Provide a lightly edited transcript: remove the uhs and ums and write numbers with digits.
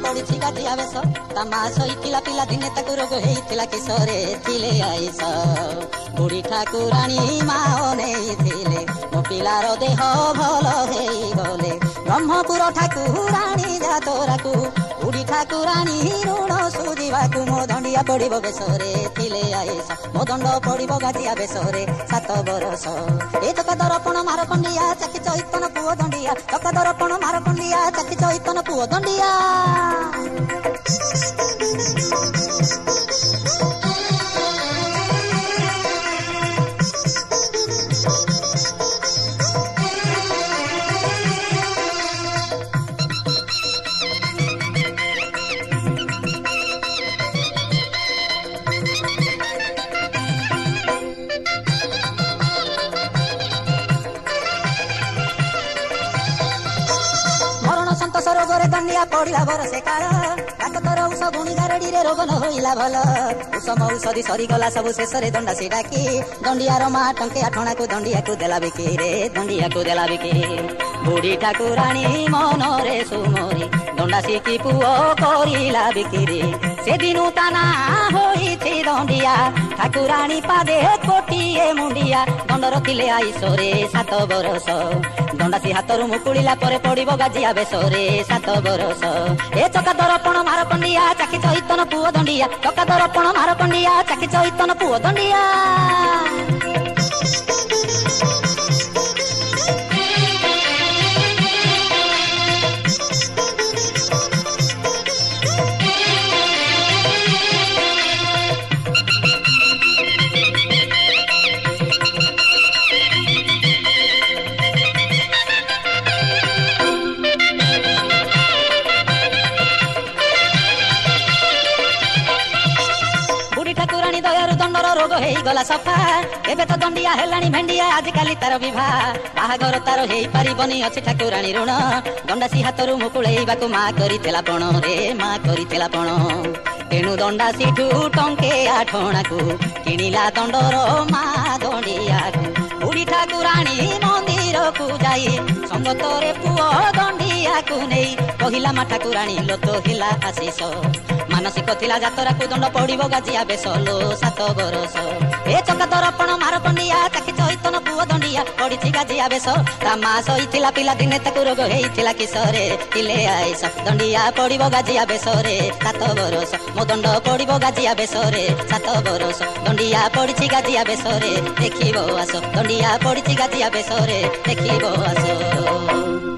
पड़ी गाजिया बेस ता सईला पिला दिने ताकू रोग होता किशोरे थिले आईस बुढ़ी ठाकुराणी माओ नहीं मो पिलार देह भल गले ब्रह्मपुर ठाकुराणी जातराकू बुढ़ी ठाकुराणी ऋण सुझाकू मो दंडिया पड़ब बेसरे थिले आईस मो दंड पड़ब गाजिया बेसरे 7 बरस ए चका दर्पण मार कंडिया चाकी चैतन पुओ दंडिया चका दर्पण मार कंडिया चाकी चैतन पुओ दंडिया रोगरे दंडिया पड़ा बरसे काल डाक्तर औष गुणी गारड़ी रे रोग न होइला भल उषम औषधि सरीगला सब शेष दंडा से डाकी दंडियार मा टंके आठणा को दंडिया को देला बिकी रे दंडिया को देला बिकी बुढ़ी ठाकुराणी मन रे सुमरी दंडा सिकी पुओ करिला बिकी से दिनु ताना होई थी दंडिया ठाकुराणी पादे कोटिए मुंडिया दंडर थिले आईसरे 7 बरस दंडा सी हाथ मुकुड़ा पर पड़ब गाजिया बेसरे 7 बरस ए चका दर्पण मार कंडिया चाकी चैतन पुओ दंडिया चका दर्पण मार कंडिया चाकी चैतन पुओ दंडिया गला सफा एबे तो दंडिया हेलानी भेंडिया आजकल तार विवाह बाहागर तार हेई पारिबनी अछि ठाकुराणी ऋण दंडासी हाथरू मुकुळेइबाकू मा करितेला पण रे मा करितेला पण तेणु दंडासी ठू टंके आठणाकू किणिला दंडर मा दंडियाकू बुढ़ी ठाकुराणी मंदिर को जाई संगतरे पुओ दंडियाकू नहीं कहिला मा ठाकुराणी लोतो हिला आशीष मानसिक थिला जातरा को दंड पड़ब गाजिया बेसलो 7 बरस ए चका दर्पण मार कंडिया चाकी चैतन पुओ दंडिया पड़ी गाजिया बेस ता मा सईला पिला दिने ताकू रोग होता किशोरे थिले आईस दंडिया पड़ब गाजिया बेसरे 7 बरस मो दंड पड़ब गाजिया बेसरे 7 बरस दंडिया पड़ी गाजिया बेसरे देखिबो आस दंडिया पड़ी गाजिया बेसरे देखिबो आस।